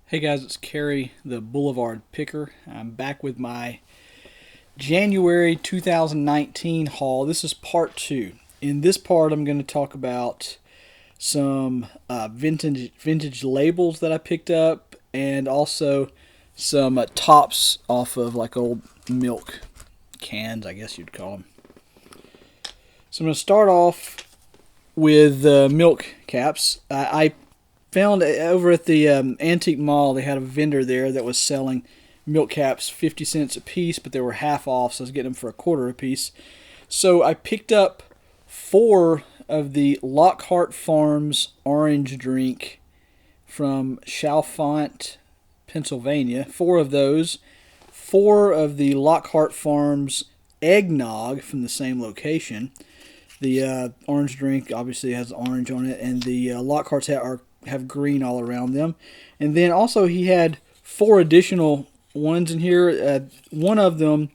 Hey guys, it's Kerry, the Boulevard Picker. I'm back with my January 2019 haul. This is part two. In this part, I'm going to talk about some vintage labels that I picked up, and also some tops off of like old milk cans, I guess you'd call them. So I'm going to start off with milk caps. I found over at the antique mall, they had a vendor there that was selling milk caps 50 cents a piece, but they were half off, so I was getting them for a quarter a piece. So I picked up four of the Lockhart Farms orange drink from Chalfont, Pennsylvania. Four of those. Four of the Lockhart Farms eggnog from the same location. The orange drink obviously has orange on it, and the Lockharts have green all around them. And then also he had four additional ones in here. One of them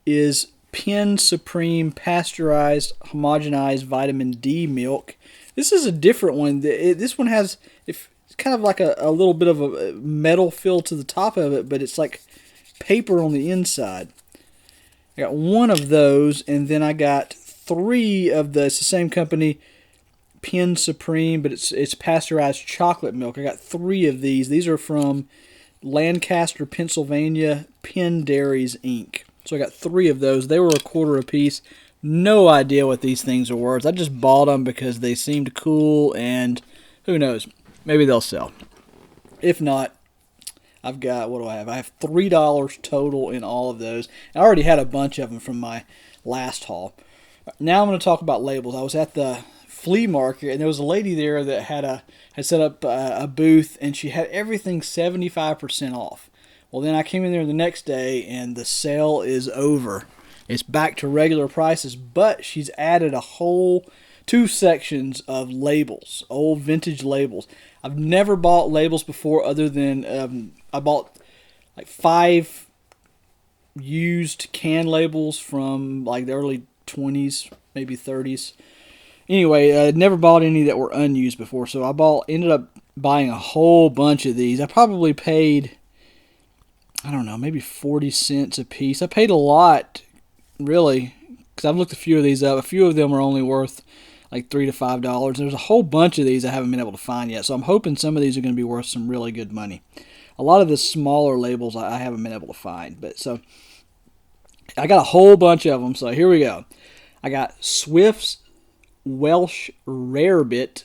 is Penn Supreme pasteurized homogenized vitamin D milk. This is a different one. This one has it's kind of like a little bit of a metal feel to the top of it, but it's like paper on the inside. I got one of those, and then I got three of it's the same company, Penn Supreme, but it's pasteurized chocolate milk. I got three of these. These are from Lancaster, Pennsylvania, Penn Dairies Inc. So I got three of those. They were a quarter a piece. No idea what these things are worth. I just bought them because they seemed cool, and who knows? Maybe they'll sell. If not, I've got, what do I have? I have $3 total in all of those. I already had a bunch of them from my last haul. Now I'm going to talk about labels. I was at the flea market, and there was a lady there that had set up a booth, and she had everything 75% off. Well, then I came in there the next day, and the sale is over. It's back to regular prices, but she's added a whole two sections of labels, old vintage labels. I've never bought labels before other than I bought like 5 used can labels from like the early 20s, maybe 30s. Anyway, I never bought any that were unused before, so ended up buying a whole bunch of these. I probably paid, I don't know, maybe 40 cents a piece. I paid a lot, really, because I've looked a few of these up. A few of them are only worth like $3 to $5. There's a whole bunch of these I haven't been able to find yet, so I'm hoping some of these are going to be worth some really good money. A lot of the smaller labels I haven't been able to find, but so I got a whole bunch of them, so here we go. I got Swift's Welsh Rarebit,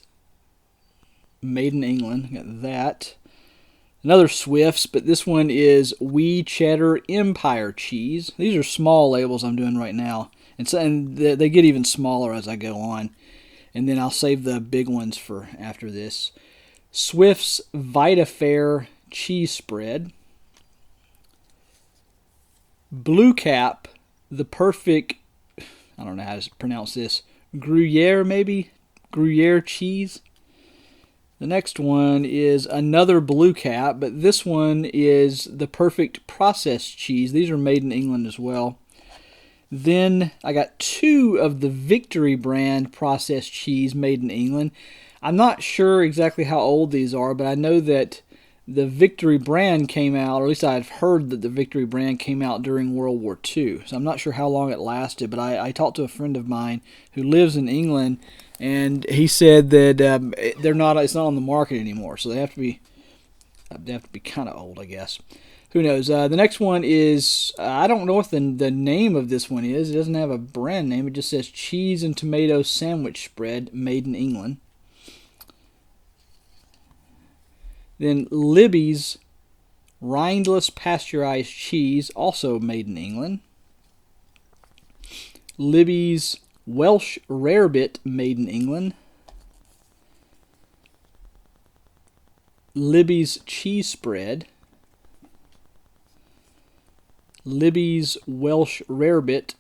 made in England. Got that. Another Swift's, but this one is Wee Cheddar Empire Cheese. These are small labels I'm doing right now, and they get even smaller as I go on. And then I'll save the big ones for after this. Swift's VitaFair Cheese Spread. Blue Cap, the perfect, I don't know how to pronounce this, Gruyere maybe? Gruyere cheese. The next one is another Blue Cap, but this one is the perfect processed cheese. These are made in England as well. Then I got 2 of the Victory brand processed cheese made in England. I'm not sure exactly how old these are, but I know that the Victory brand came out, or at least I've heard that the Victory brand came out during World War II. So I'm not sure how long it lasted, but I talked to a friend of mine who lives in England, and he said that it's not on the market anymore. So they have to be kind of old, I guess. Who knows? The next one is, I don't know what the name of this one is. It doesn't have a brand name. It just says Cheese and Tomato Sandwich Spread, made in England. Then Libby's Rindless Pasteurized Cheese, also made in England. Libby's Welsh Rarebit, made in England. Libby's Cheese Spread. Libby's Welsh Rarebit.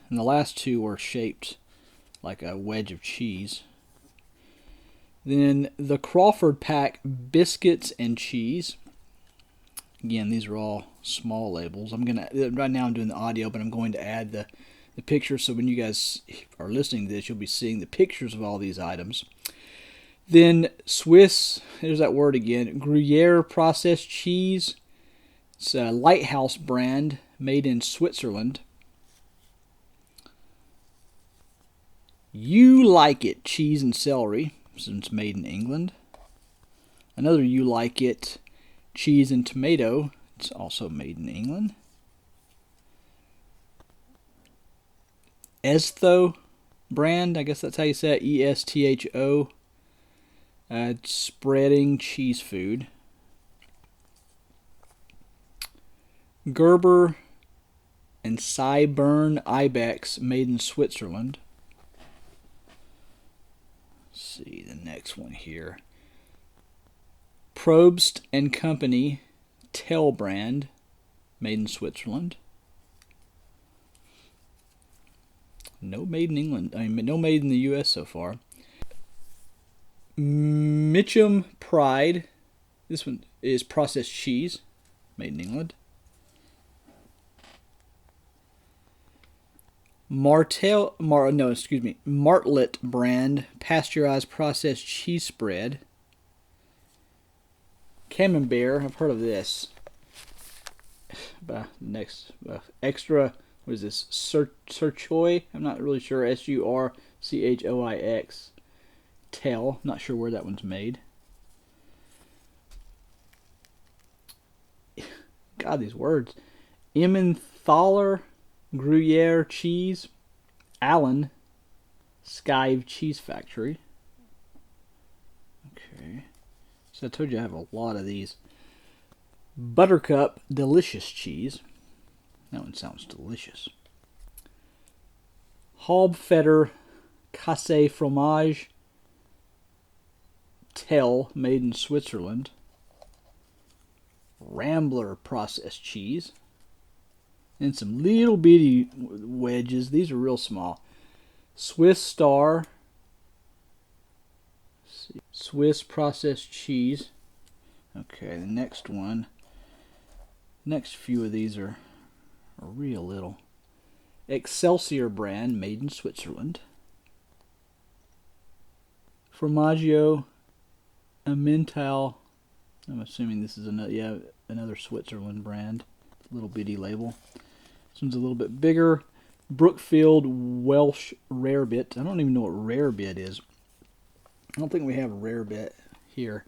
And the last two are shaped like a wedge of cheese. Then the Crawford Pack Biscuits and Cheese. Again, these are all small labels. Right now I'm doing the audio, but I'm going to add the pictures, so when you guys are listening to this, you'll be seeing the pictures of all these items. Then Swiss, there's that word again, Gruyere processed cheese. It's a Lighthouse brand made in Switzerland. You Like It cheese and celery, since made in England. Another You Like It cheese and tomato. It's also made in England. Estho brand, I guess that's how you say it, Estho. Spreading cheese food. Gerber and Cyburn Ibex, made in Switzerland. Let's see the next one here. Probst and Company, Tell brand, made in Switzerland. No made in England. No made in the U.S. so far. Mitcham Pride. This one is processed cheese, made in England. Martlet brand pasteurized processed cheese spread. Camembert, I've heard of this. Next, extra, what is this? Surchoix? I'm not really sure. Surchoix. Tell, not sure where that one's made. God, these words. Emmenthaler Gruyere cheese. Allen Skive Cheese Factory. Okay. So I told you I have a lot of these. Buttercup Delicious cheese. That one sounds delicious. Halbfetter Casse Fromage. Tell, made in Switzerland. Rambler processed cheese. And some little bitty wedges. These are real small. Swiss Star. Swiss processed cheese. Okay, the next one. Next few of these are real little. Excelsior brand, made in Switzerland. Formaggio Emmental. I'm assuming this is another Switzerland brand. Little bitty label. This one's a little bit bigger. Brookfield Welsh Rarebit. I don't even know what Rarebit is. I don't think we have a Rarebit here.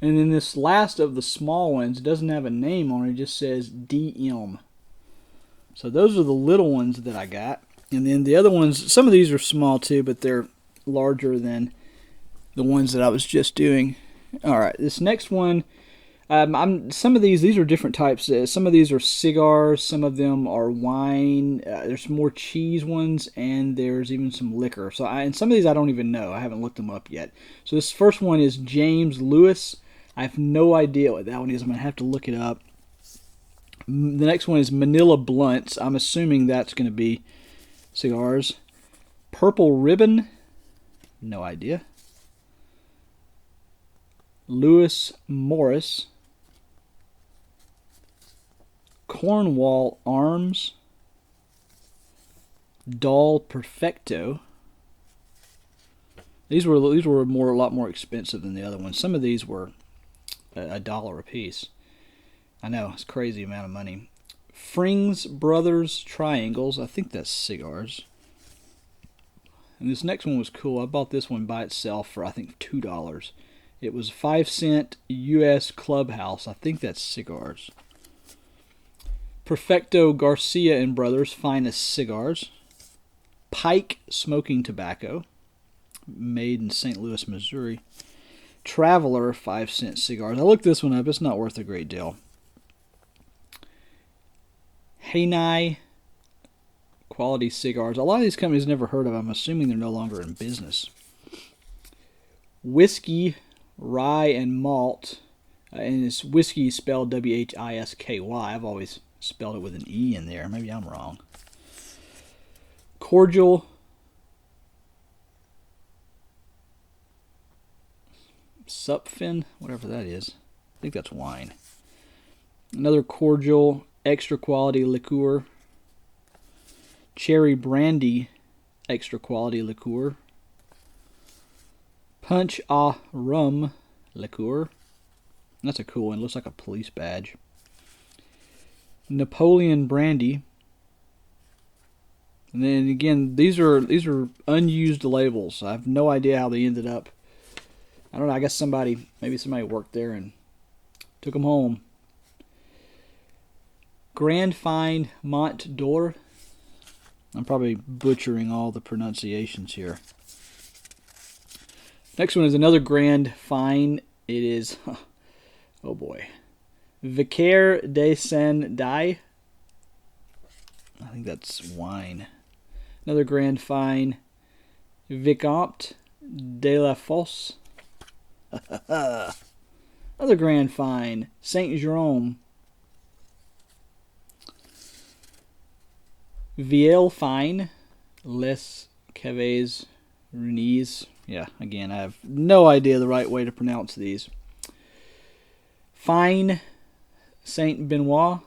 And then this last of the small ones doesn't have a name on it. It just says DM. So those are the little ones that I got. And then the other ones, some of these are small too, but they're larger than the ones that I was just doing. All right, this next one, some of these are different types. Some of these are cigars, some of them are wine. There's some more cheese ones, and there's even some liquor. So, and some of these I don't even know. I haven't looked them up yet. So this first one is James Lewis. I have no idea what that one is. I'm gonna have to look it up. The next one is Manila Blunts. I'm assuming that's gonna be cigars. Purple Ribbon. No idea. Lewis Morris. Cornwall Arms. Doll Perfecto. These were a lot more expensive than the other ones. Some of these were $1 a piece. I know, it's a crazy amount of money. Frings Brothers Triangles. I think that's cigars. And this next one was cool. I bought this one by itself for I think $2. It was 5-cent U.S. Clubhouse. I think that's cigars. Perfecto Garcia and Brothers Finest Cigars. Pike Smoking Tobacco, made in St. Louis, Missouri. Traveler 5-cent cigars. I looked this one up. It's not worth a great deal. Hainai Quality Cigars. A lot of these companies I've never heard of. I'm assuming they're no longer in business. Whiskey, Rye, and Malt. And it's whiskey spelled W-H-I-S-K-Y. I've always spelled it with an E in there. Maybe I'm wrong. Cordial. Supfin, whatever that is. I think that's wine. Another cordial, extra quality liqueur. Cherry brandy, extra quality liqueur. Punch a rum liqueur. That's a cool one. It looks like a police badge. Napoleon brandy. And then again, these are unused labels. I have no idea how they ended up. I don't know. I guess maybe somebody worked there and took them home. Grand Fine Mont d'Or. I'm probably butchering all the pronunciations here. Next one is another Grand Fine. It is, oh boy, Vicaire de Saint-Die. I think that's wine. Another Grand Fine. Vicomte de la Fosse. Another Grand Fine. Saint Jerome. Viel Fine. Les Caves Runis. Yeah, again, I have no idea the right way to pronounce these. Fine Saint Benoit.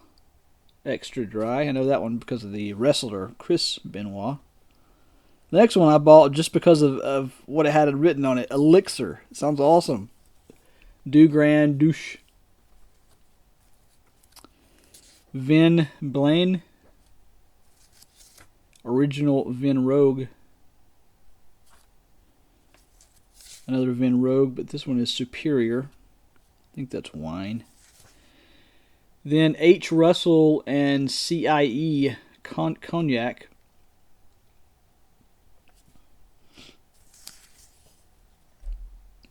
Extra dry. I know that one because of the wrestler, Chris Benoit. The next one I bought just because of what it had written on it. Elixir. It sounds awesome. Du Grand Douche. Vin Blaine. Original Vin Rogue. Another Vin Rogue, but this one is superior. I think that's wine. Then H. Russell and CIE Cognac.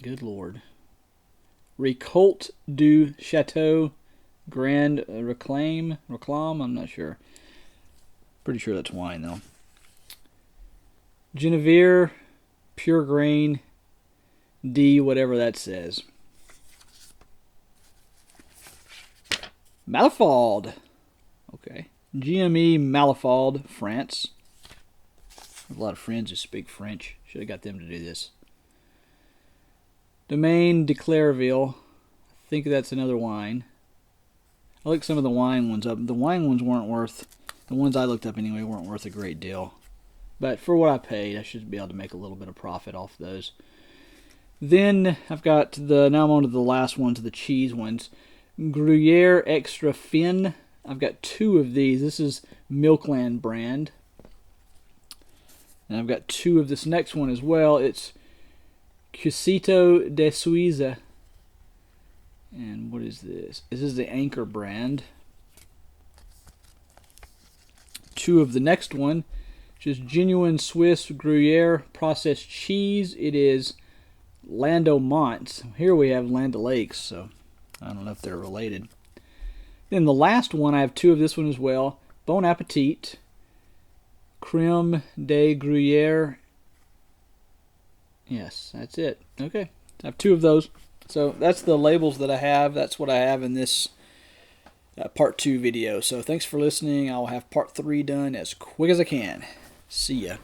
Good Lord. Récolte du Chateau Grand Reclame, I'm not sure. Pretty sure that's wine, though. Genevieve, Pure Grain, D, whatever that says. Malafald. Okay. GME Malafald, France. I have a lot of friends who speak French. Should have got them to do this. Domaine de Clairville. I think that's another wine. I looked some of the wine ones up. The wine ones weren't worth... The ones I looked up anyway weren't worth a great deal. But for what I paid, I should be able to make a little bit of profit off those. Then I've got now I'm on to the last ones, the cheese ones. Gruyere Extra Fin. I've got 2 of these. This is Milkland brand. And I've got 2 of this next one as well. It's Quesito de Suiza. And what is this? This is the Anchor brand. 2 of the next one, which is Genuine Swiss Gruyere Processed Cheese. It is Lando Monts. Here we have Land O'Lakes, so I don't know if they're related. Then the last one, I have 2 of this one as well. Bon Appetit. Creme de Gruyere. Yes, that's it. Okay, I have 2 of those. So that's the labels that I have. That's what I have in this part 2 video. So thanks for listening. I'll have part 3 done as quick as I can. See ya.